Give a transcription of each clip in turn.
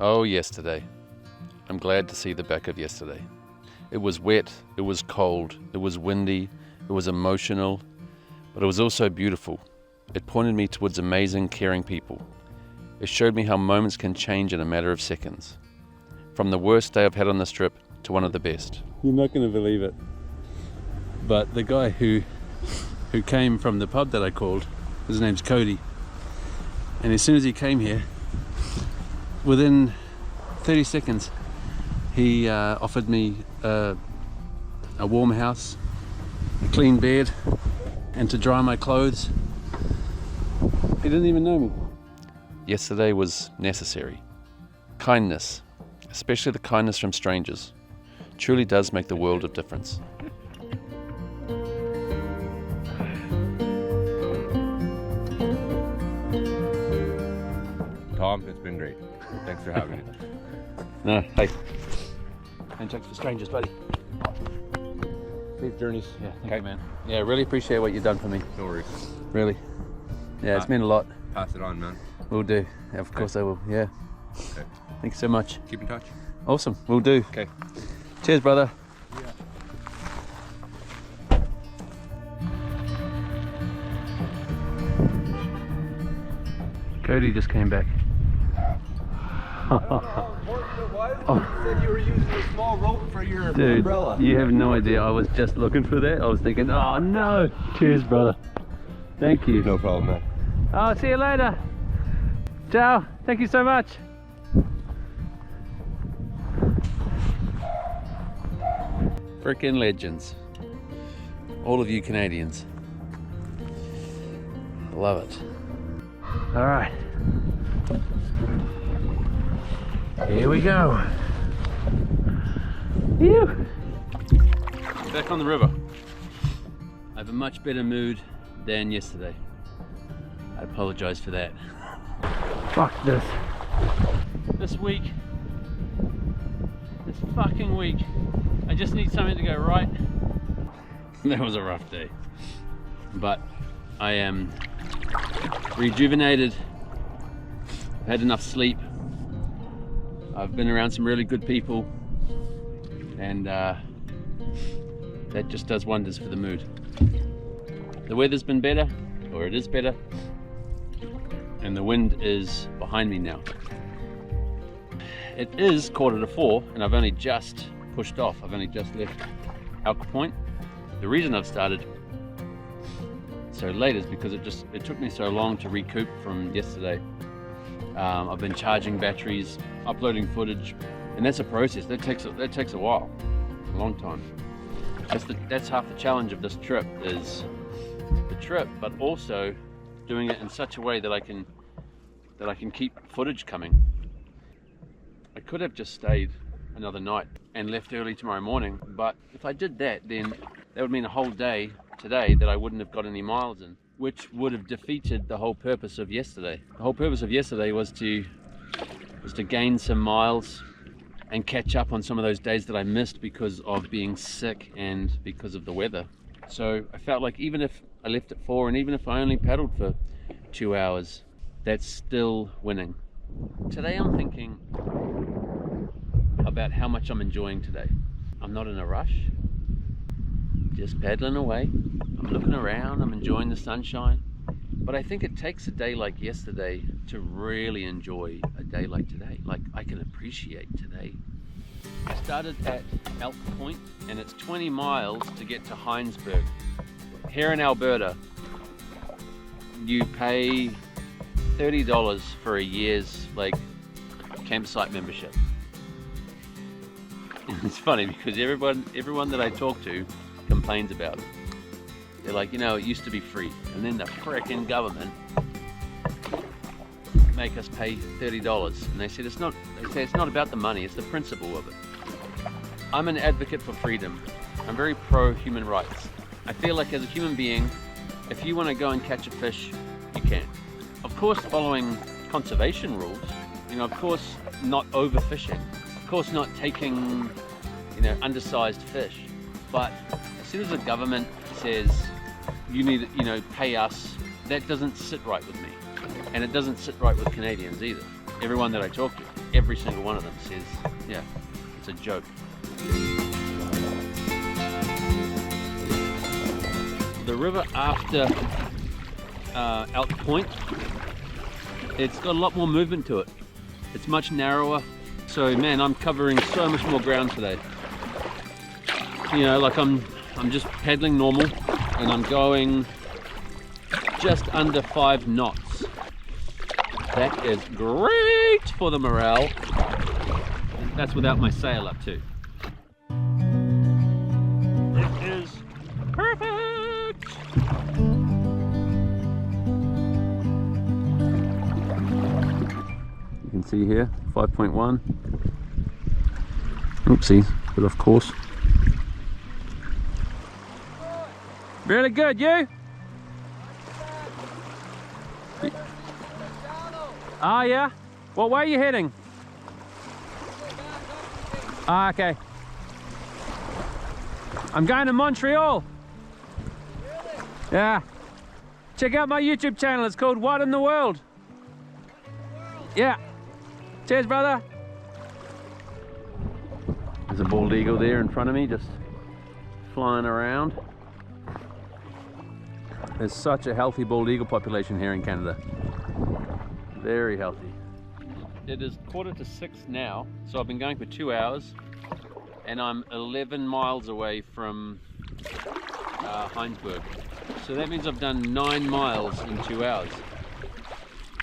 Oh, yesterday. I'm glad to see the back of yesterday. It was wet, it was cold, it was windy, it was emotional, but it was also beautiful. It pointed me towards amazing, caring people. It showed me how moments can change in a matter of seconds. From the worst day I've had on this trip to one of the best. You're not going to believe it, but the guy who came from the pub that I called, his name's Cody, and as soon as he came here, within 30 seconds, he offered me a warm house, a clean bed, and to dry my clothes. He didn't even know me. Yesterday was necessary. Kindness, especially the kindness from strangers, truly does make the world of difference. Tom, it's been great. Thanks for having me. No, hey. Handshakes for strangers, buddy. Safe journeys. Yeah, thank you, man. Yeah, really appreciate what you've done for me. No worries. Really. Yeah, it's meant a lot. Pass it on, man. Will do. Yeah, of course I will. Yeah. Okay. Thanks so much. Keep in touch. Awesome. Will do. Okay. Cheers, brother. Yeah. Cody just came back. You said you were using a small rope for your Dude, umbrella. you have no idea. I was just looking for that. I was thinking, oh no. Cheers, brother. Thank you. No problem, man. Oh, see you later. Ciao. Thank you so much. Frickin' legends. All of you Canadians. Love it. All right. Here we go. Phew. Back on the river. I have a much better mood than yesterday. I apologize for that. Fuck this. This fucking week, I just need something to go right. That was a rough day. But I am rejuvenated. I've had enough sleep. I've been around some really good people, and that just does wonders for the mood. The weather's been better, or it is better, and the wind is behind me now. It is 3:45 and I've only just pushed off. I've only just left Elk Point. The reason I've started so late is because it took me so long to recoup from yesterday. I've been charging batteries, uploading footage, and that's a process. That takes a while, a long time. That's half the challenge of this trip, is the trip, but also doing it in such a way that I can keep footage coming. I could have just stayed another night and left early tomorrow morning, but if I did that, then that would mean a whole day today that I wouldn't have got any miles in, which would have defeated the whole purpose of yesterday. The whole purpose of yesterday was to gain some miles and catch up on some of those days that I missed because of being sick and because of the weather. So I felt like even if I left at 4 and even if I only paddled for 2 hours, that's still winning. Today I'm thinking about how much I'm enjoying today. I'm not in a rush, just paddling away. I'm looking around, I'm enjoying the sunshine. But I think it takes a day like yesterday to really enjoy a day like today. Like, I can appreciate today. I started at Elk Point and it's 20 miles to get to Heinsberg. Here in Alberta, you pay $30 for a year's campsite membership. And it's funny because everyone that I talk to complains about it. They're like, it used to be free, and then the frickin' government make us pay $30. And they say it's not about the money, it's the principle of it. I'm an advocate for freedom. I'm very pro human rights. I feel like as a human being, if you want to go and catch a fish, you can. Of course, following conservation rules, of course not overfishing, of course not taking, undersized fish. But as soon as the government says you need, pay us, that doesn't sit right with me. And it doesn't sit right with Canadians either. Everyone that I talk to, every single one of them says, yeah, it's a joke. The river after Elk Point, it's got a lot more movement to it. It's much narrower. So man, I'm covering so much more ground today. You know, like I'm just paddling normal and I'm going just under 5 knots. That is great for the morale. And that's without my sail up too. It is perfect. You can see here, 5.1. Oopsie, bit off course. Really good, you? Ah, yeah? What way are you heading? Ah, okay. I'm going to Montreal. Really? Yeah. Check out my YouTube channel. It's called What in the World? Yeah. Cheers, brother. There's a bald eagle there in front of me, just flying around. There's such a healthy bald eagle population here in Canada. Very healthy. It is 5:45 now, so I've been going for 2 hours, and I'm 11 miles away from Heinsberg. So that means I've done 9 miles in 2 hours.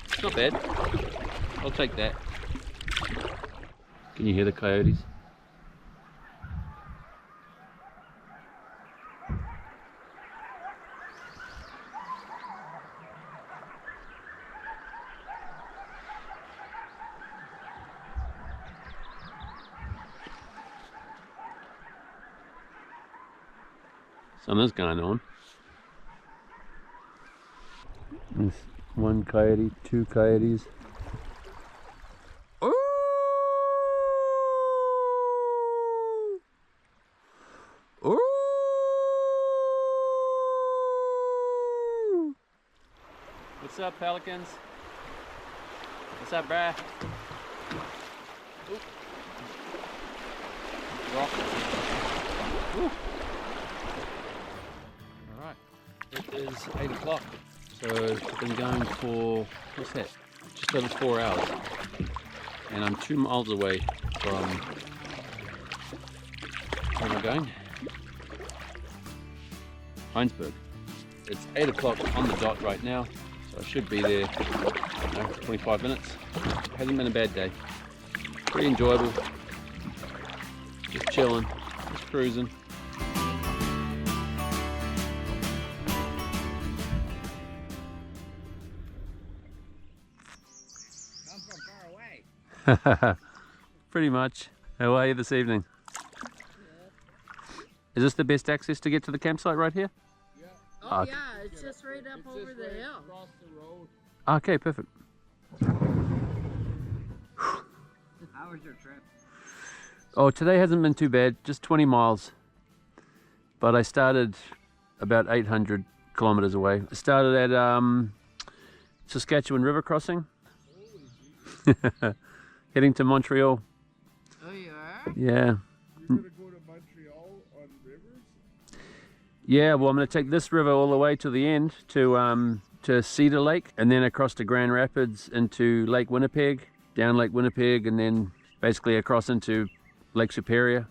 It's not bad. I'll take that. Can you hear the coyotes? Something's going on. There's 1 coyote, 2 coyotes. Ooh! Ooh! What's up, pelicans? What's up, brah? Ooh. Rock. Ooh. It is 8 o'clock, so I've been going for, what's that, just over 4 hours, and I'm 2 miles away from, where am I going? Heinsberg. It's 8 o'clock on the dot right now, so I should be there, I don't know, 25 minutes. It hasn't been a bad day. Pretty enjoyable, just chilling, just cruising. Pretty much. How are you this evening? Is this the best access to get to the campsite right here? Yeah. Oh Okay. yeah, it's just right up It's over just the right hill. across the road. Okay, perfect. How was your trip? Oh, today hasn't been too bad, just 20 miles. But I started about 800 kilometers away. I started at Saskatchewan River crossing. Heading to Montreal. Oh, you are? Yeah. You're gonna go to Montreal on rivers? Yeah, well, I'm going to take this river all the way to the end to Cedar Lake, and then across to Grand Rapids into Lake Winnipeg, down Lake Winnipeg, and then basically across into Lake Superior.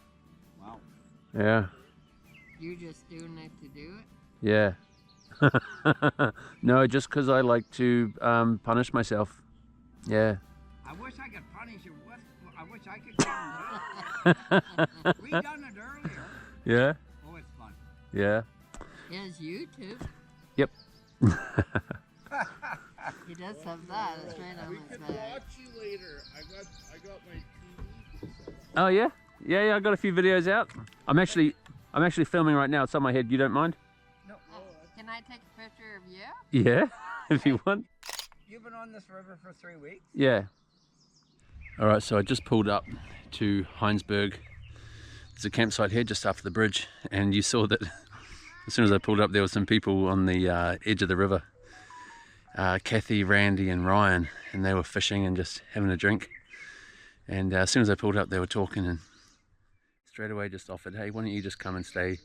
Wow. Yeah. You just doing it to do it? Yeah. No, just because I like to punish myself. Yeah. I wish I could punish you. I wish I could come and do it. We done it earlier. Yeah. Oh, it's fun. Yeah. Yes, YouTube. Yep. He does have that. It's right on We his can back. watch you later. I got my TV. Oh yeah. Yeah. I got a few videos out. I'm actually filming right now. It's on my head. You don't mind? No, Can I take a picture of you? Yeah. If you want. you've been on this river for 3 weeks. Yeah. All right, so I just pulled up to Heinsberg. There's a campsite here just after the bridge, and you saw that as soon as I pulled up, there were some people on the edge of the river. Kathy, Randy, and Ryan, and they were fishing and just having a drink. And as soon as I pulled up, they were talking, and straight away just offered, hey, why don't you just come and stay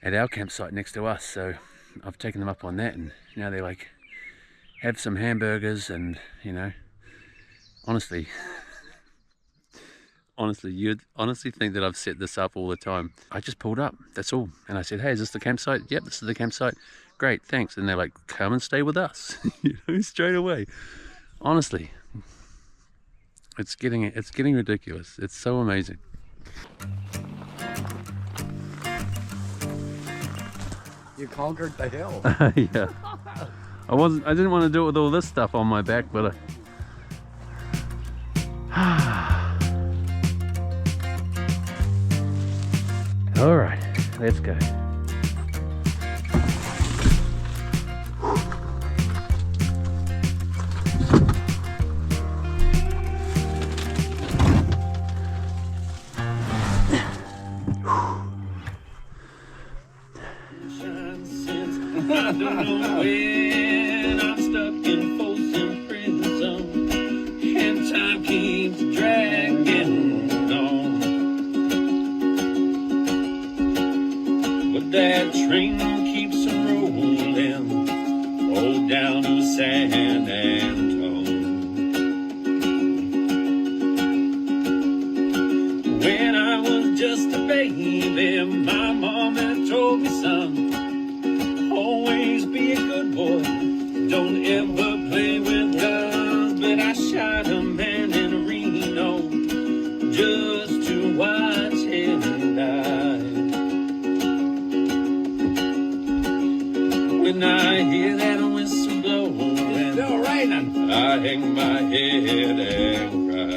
at our campsite next to us? So I've taken them up on that, and now they're like, have some hamburgers, and you know, honestly, you'd honestly think that I've set this up all the time. I just pulled up, that's all. And I said, hey, is this the campsite? Yep, this is the campsite. Great, thanks. And they're like, come and stay with us. You know, straight away. Honestly, it's getting ridiculous. It's so amazing. You conquered the hill. Yeah. I didn't want to do it with all this stuff on my back, but all right, let's go. I don't know when I'm stuck in Folsom Prison, and time keeps dragging on. But that train keeps rolling, all down to San Antone. When I was just a baby, my mama told me, son, always be a good boy, don't ever play with guns. But I shot a man in Reno just to watch him die. When I hear that whistle blowing, it's still raining, I hang my head and cry.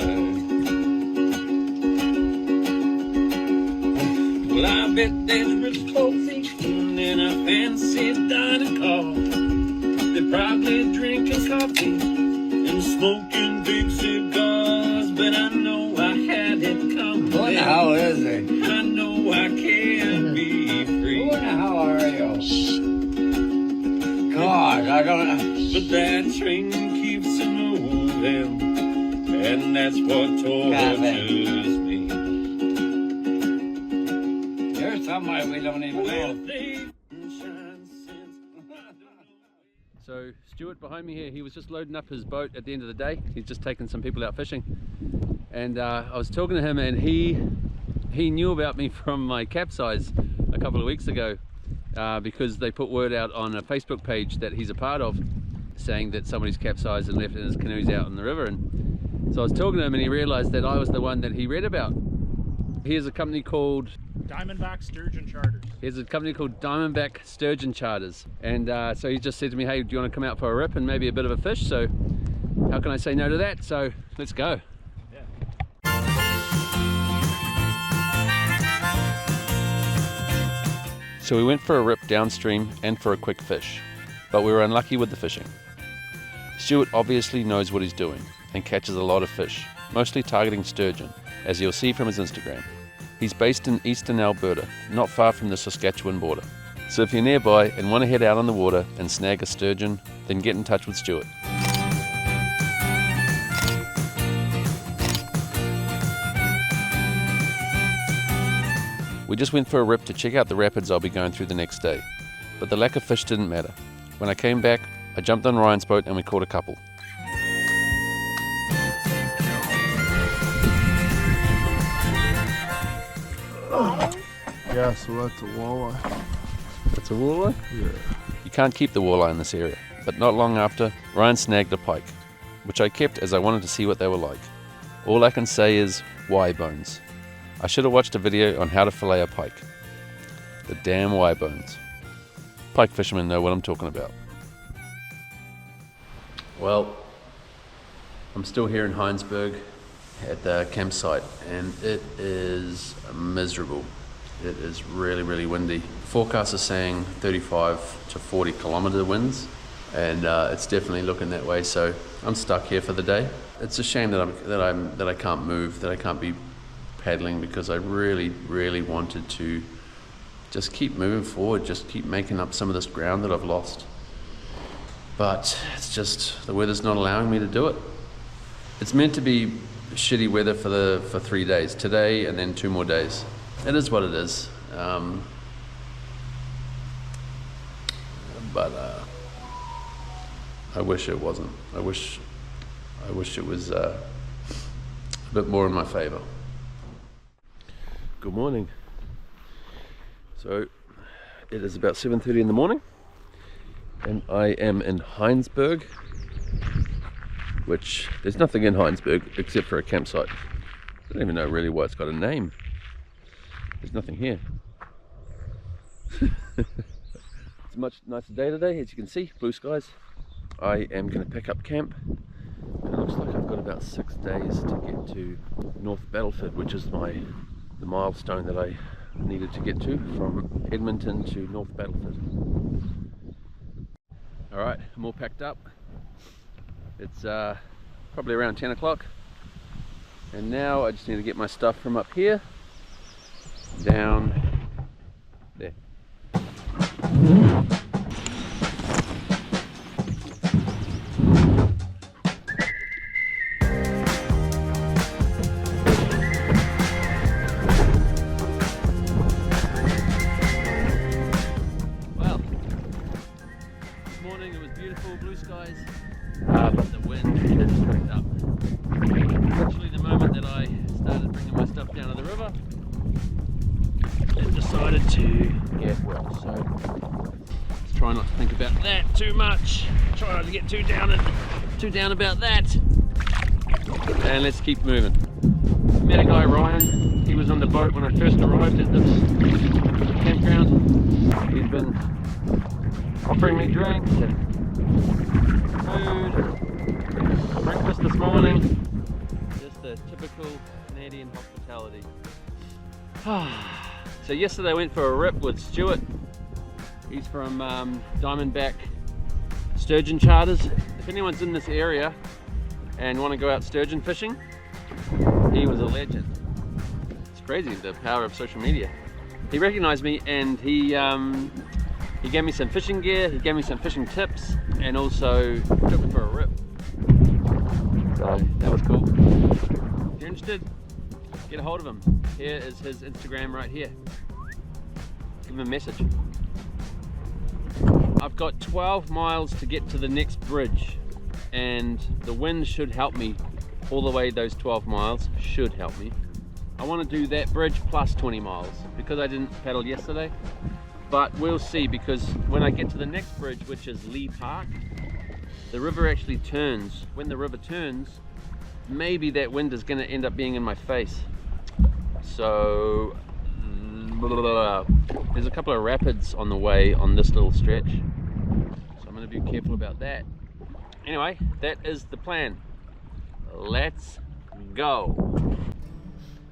Well, I bet there's rich folks in a fancy dining car. They're probably drinking coffee and smoking big cigars. But I know I had it coming. Who the hell is he? I know I can be free. Who the hell are you? God, I don't know. But that train keeps moving, and that's what tortures me. There's somebody we don't even know. So Stuart behind me here, he was just loading up his boat at the end of the day. He's just taken some people out fishing, and I was talking to him, and he knew about me from my capsize a couple of weeks ago, because they put word out on a Facebook page that he's a part of, saying that somebody's capsized and left his canoes out in the river. And so I was talking to him, and he realized that I was the one that he read about. He has a company called Diamondback Sturgeon Charters. Here's a company called Diamondback Sturgeon Charters, and so he just said to me, hey, do you want to come out for a rip and maybe a bit of a fish? So how can I say no to that? So let's go. So we went for a rip downstream and for a quick fish, but we were unlucky with the fishing. Stuart obviously knows what he's doing and catches a lot of fish, mostly targeting sturgeon, as you'll see from his Instagram. He's based in eastern Alberta, not far from the Saskatchewan border. So if you're nearby and want to head out on the water and snag a sturgeon, then get in touch with Stuart. We just went for a rip to check out the rapids I'll be going through the next day, but the lack of fish didn't matter. When I came back, I jumped on Ryan's boat and we caught a couple. Yeah, so that's a walleye. That's a walleye? Yeah. You can't keep the walleye in this area, but not long after, Ryan snagged a pike, which I kept as I wanted to see what they were like. All I can say is, Y bones. I should have watched a video on how to fillet a pike. The damn Y bones. Pike fishermen know what I'm talking about. Well, I'm still here in Heinsberg at the campsite, and it is miserable. It is really, really windy. Forecast is saying 35 to 40 kilometer winds, and it's definitely looking that way. So I'm stuck here for the day. It's a shame that I can't move, that I can't be paddling, because I really, really wanted to just keep moving forward, just keep making up some of this ground that I've lost. But it's just, the weather's not allowing me to do it. It's meant to be shitty weather for 3 days. Today and then 2 more days. It is what it is. But I wish it wasn't. I wish it was a bit more in my favor. Good morning. So it is about 7:30 in the morning, and I am in Heinsberg, which there's nothing in Heinsberg except for a campsite. I don't even know really why it's got a name. There's nothing here. It's a much nicer day today, as you can see, blue skies. I am going to pick up camp. It looks like I've got about 6 days to get to North Battleford, which is the milestone that I needed to get to from Edmonton to North Battleford. Alright, I'm all packed up. It's probably around 10 o'clock, and now I just need to get my stuff from up here down there. Well, this morning it was beautiful, blue skies, but the wind has picked up. Literally the moment that I started bringing my stuff down to the river, it decided to get well. So let's try not to think about that too much. Try not to get too down about that. And let's keep moving. Met a guy, Ryan. He was on the boat when I first arrived at this campground. He's been offering me drinks and food, breakfast this morning. Just the typical Canadian hospitality. So yesterday I went for a rip with Stuart. He's from Diamondback Sturgeon Charters. If anyone's in this area and want to go out sturgeon fishing, he was a legend. It's crazy, the power of social media. He recognized me and he gave me some fishing gear, he gave me some fishing tips, and also took me for a rip. So that was cool. If you're interested, get a hold of him. Here is his Instagram right here. Give him a message. I've got 12 miles to get to the next bridge, and the wind should help me all the way. Those 12 miles should help me. I want to do that bridge plus 20 miles because I didn't paddle yesterday, but we'll see, because when I get to the next bridge, which is Lee Park, the river actually turns. When the river turns, maybe that wind is going to end up being in my face. So there's a couple of rapids on the way on this little stretch, so I'm going to be careful about that. Anyway, that is the plan. Let's go.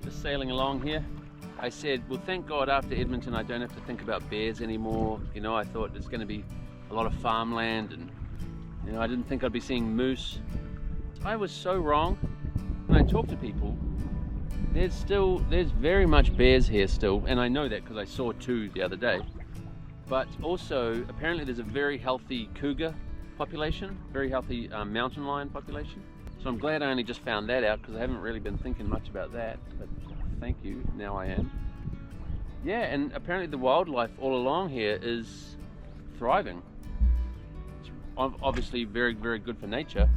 Just sailing along here. I said, well, thank God after Edmonton I don't have to think about bears anymore. You know, I thought there's going to be a lot of farmland, and you know, I didn't think I'd be seeing moose. I was so wrong. When I talk to people, there's very much bears here still, and I know that because I saw 2 the other day. But also, apparently there's a very healthy cougar population, very healthy mountain lion population. So I'm glad I only just found that out, because I haven't really been thinking much about that, but thank you, now I am. Yeah, and apparently the wildlife all along here is thriving. It's obviously very, very good for nature,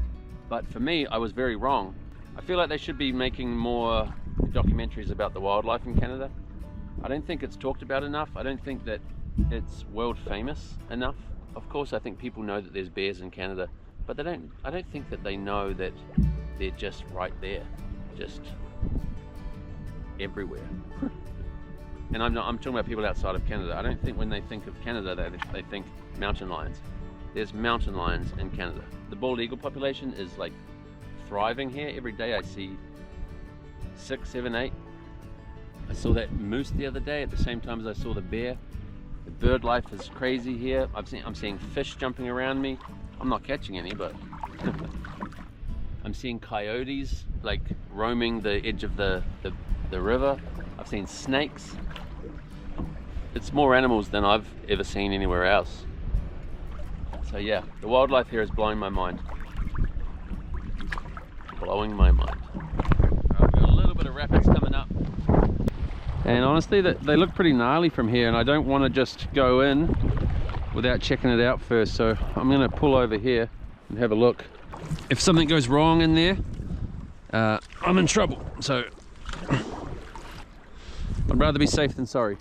but for me, I was very wrong. I feel like they should be making more documentaries about the wildlife in Canada. I don't think it's talked about enough. I don't think that it's world famous enough. Of course, I think people know that there's bears in Canada, but I don't think that they know that they're just right there, just everywhere. And I'm talking about people outside of Canada. I don't think when they think of Canada they think mountain lions. There's mountain lions in Canada. The bald eagle population is like thriving here. Every day I see 6, 7, 8. I saw that moose the other day at the same time as I saw the bear. The bird life is crazy here. I'm seeing fish jumping around me. I'm not catching any, but I'm seeing coyotes like roaming the edge of the river. I've seen snakes. It's more animals than I've ever seen anywhere else. So yeah, the wildlife here is blowing my mind. Blowing my mind. rapids coming up. And honestly, they look pretty gnarly from here, and I don't want to just go in without checking it out first. So I'm going to pull over here and have a look. If something goes wrong in there, I'm in trouble. So I'd rather be safe than sorry.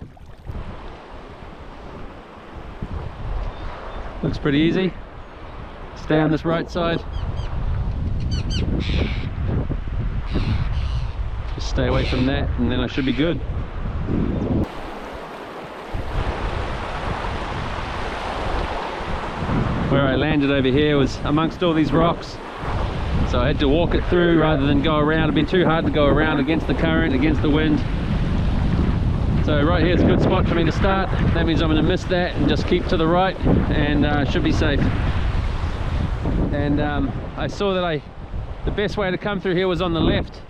Looks pretty easy. Stay on this right side. Just stay away from that, and then I should be good. Where I landed over here was amongst all these rocks, so I had to walk it through rather than go around. It'd be too hard to go around against the current, against the wind. So right here is a good spot for me to start. That means I'm going to miss that and just keep to the right, and should be safe. And I saw that the best way to come through here was on the left,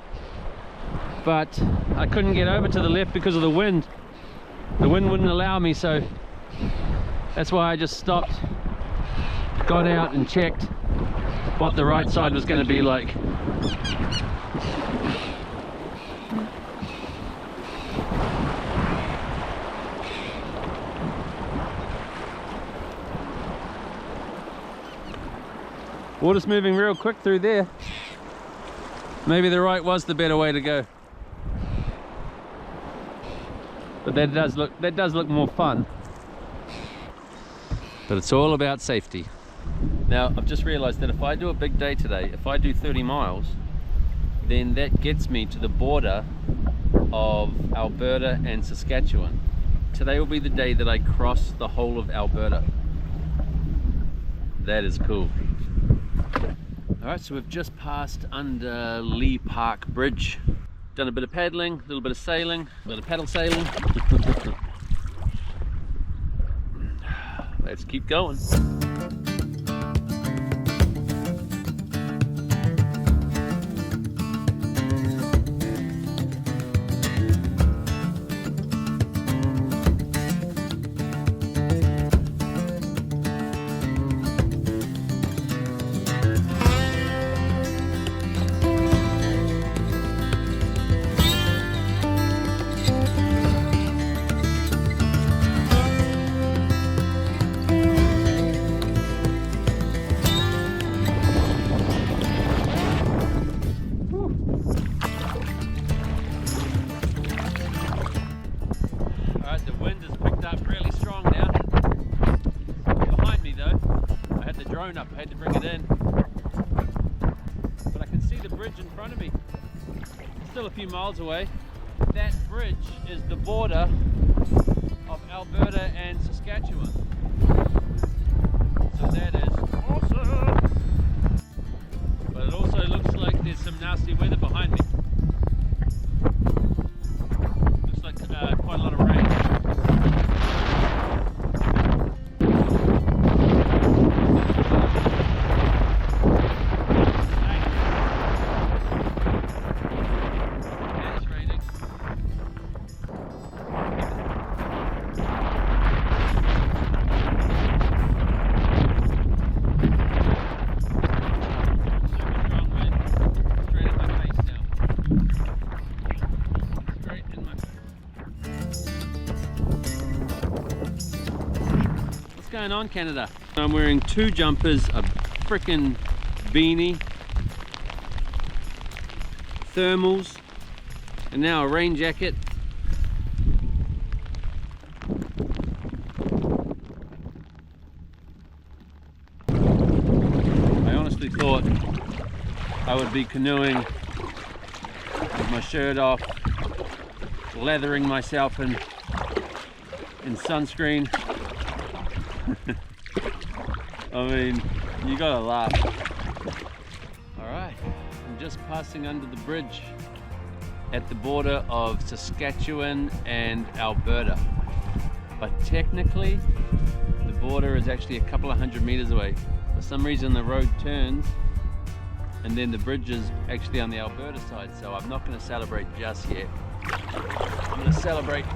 but I couldn't get over to the left because of the wind. The wind wouldn't allow me, so that's why I just stopped, got out and checked what the right side was going to be like. Water's moving real quick through there. Maybe the right was the better way to go. But that does look more fun. But it's all about safety. Now, I've just realized that if I do a big day today, if I do 30 miles, then that gets me to the border of Alberta and Saskatchewan. Today will be the day that I cross the whole of Alberta. That is cool. Alright, so we've just passed under Lee Park Bridge. Done a bit of paddling, a little bit of sailing, a bit of paddle sailing. Let's keep going. Up, I had to bring it in, but I can see the bridge in front of me. It's still a few miles away. That bridge is the border of Alberta and Saskatchewan. So that is awesome. But it also looks like there's some nasty weather behind me. Looks like quite a lot of rain. Going on, Canada? I'm wearing 2 jumpers, a frickin' beanie, thermals, and now a rain jacket. I honestly thought I would be canoeing with my shirt off, lathering myself in sunscreen. I mean, you gotta laugh. Alright, I'm just passing under the bridge at the border of Saskatchewan and Alberta. But technically, the border is actually a couple of 100 meters away. For some reason the road turns and then the bridge is actually on the Alberta side, so I'm not going to celebrate just yet. I'm going to celebrate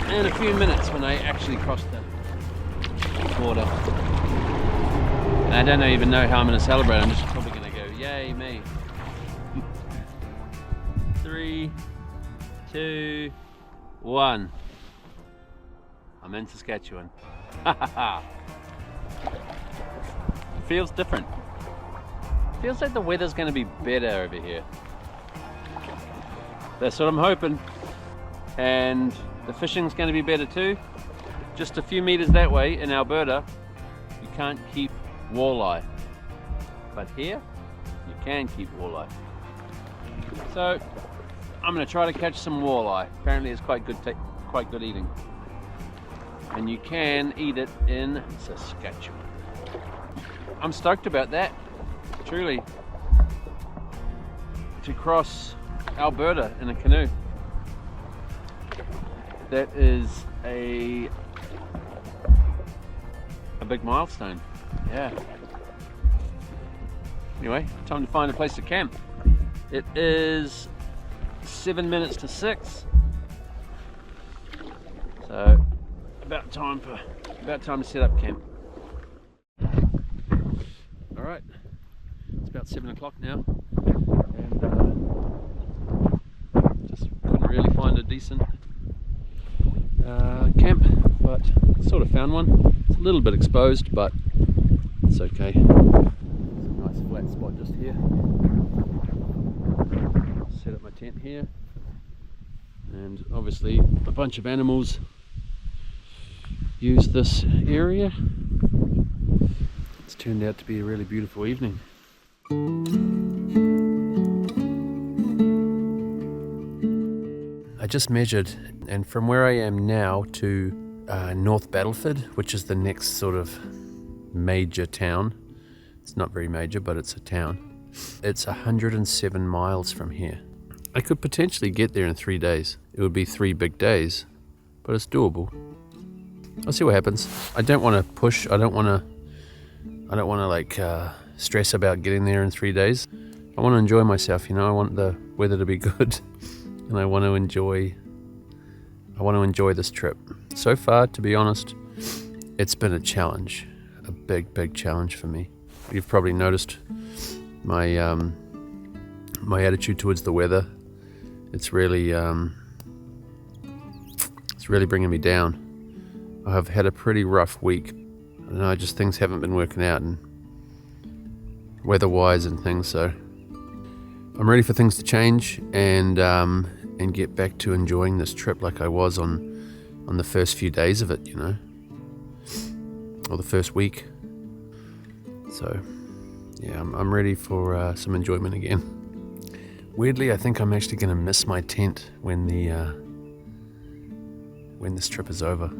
in a few minutes when I actually cross the border. And I don't even know how I'm going to celebrate. I'm just probably going to go, yay me. 3, 2, 1. I'm in Saskatchewan. Feels different. Feels like the weather's going to be better over here. That's what I'm hoping. And the fishing's going to be better too. Just a few meters that way in Alberta, you can't keep walleye. But here, you can keep walleye. So, I'm going to try to catch some walleye. Apparently it's quite good eating. And you can eat it in Saskatchewan. I'm stoked about that, truly. To cross Alberta in a canoe. That is a big milestone. Yeah. Anyway, time to find a place to camp. It is 7 minutes to 6. So about time to set up camp. All right, it's about 7 o'clock now, and just couldn't really find a decent camp, but sort of found one. It's a little bit exposed, but it's okay. It's a nice flat spot just here. Set up my tent here, and obviously a bunch of animals use this area. It's turned out to be a really beautiful evening. I just measured, and from where I am now to North Battleford, which is the next sort of major town. It's not very major, but it's a town. It's 107 miles from here. I could potentially get there in 3 days. It would be 3 big days, but it's doable. I'll see what happens. I don't want to push. I don't want to like stress about getting there in 3 days. I want to enjoy myself, you know. I want the weather to be good, and I want to enjoy this trip. So far, to be honest, it's been a challenge, a big challenge for me. You've probably noticed my my attitude towards the weather. It's really bringing me down. I have had a pretty rough week. I don't know, just things haven't been working out, and weather-wise and things. So I'm ready for things to change and get back to enjoying this trip like I was on the first few days of it, you know, or the first week. So yeah, I'm ready for some enjoyment again. Weirdly, I think I'm actually going to miss my tent when this trip is over.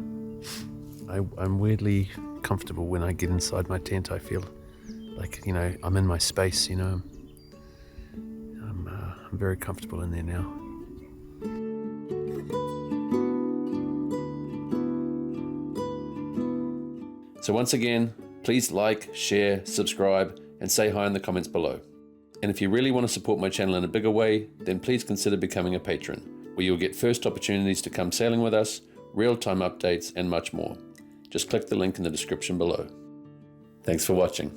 I'm weirdly comfortable when I get inside my tent. I feel like, you know, I'm in my space, you know. I'm very comfortable in there now. So once again, please like, share, subscribe, and say hi in the comments below. And if you really want to support my channel in a bigger way, then please consider becoming a patron, where you'll get first opportunities to come sailing with us, real-time updates, and much more. Just click the link in the description below. Thanks for watching.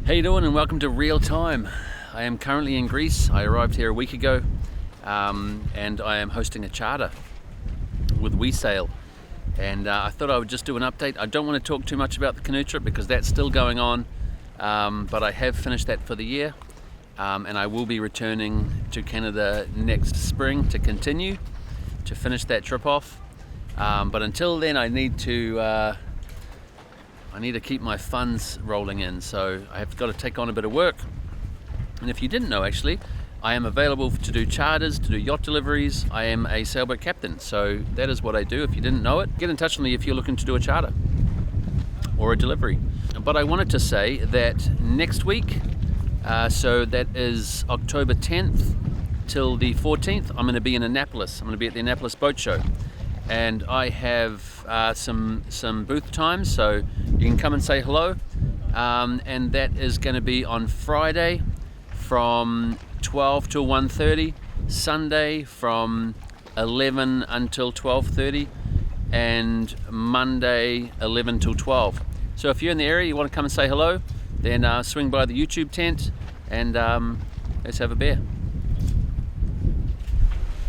How you doing, and welcome to Real Time. I am currently in Greece. I arrived here a week ago, and I am hosting a charter with We Sail. And I thought I would just do an update. I don't want to talk too much about the canoe trip because that's still going on, but I have finished that for the year, and I will be returning to Canada next spring to continue to finish that trip off. But until then, I need to keep my funds rolling in, so I have got to take on a bit of work. And if you didn't know, actually, I am available to do charters, to do yacht deliveries. I am a sailboat captain, so that is what I do. If you didn't know it, get in touch with me if you're looking to do a charter or a delivery. But I wanted to say that next week, so that is October 10th till the 14th, I'm going to be in Annapolis. I'm going to be at the Annapolis Boat Show, and I have some booth times, so you can come and say hello. And that is going to be on Friday from 12 till 1:30, Sunday from 11 until 12:30, and Monday 11 till 12. So if you're in the area, you want to come and say hello, then swing by the YouTube tent and let's have a beer.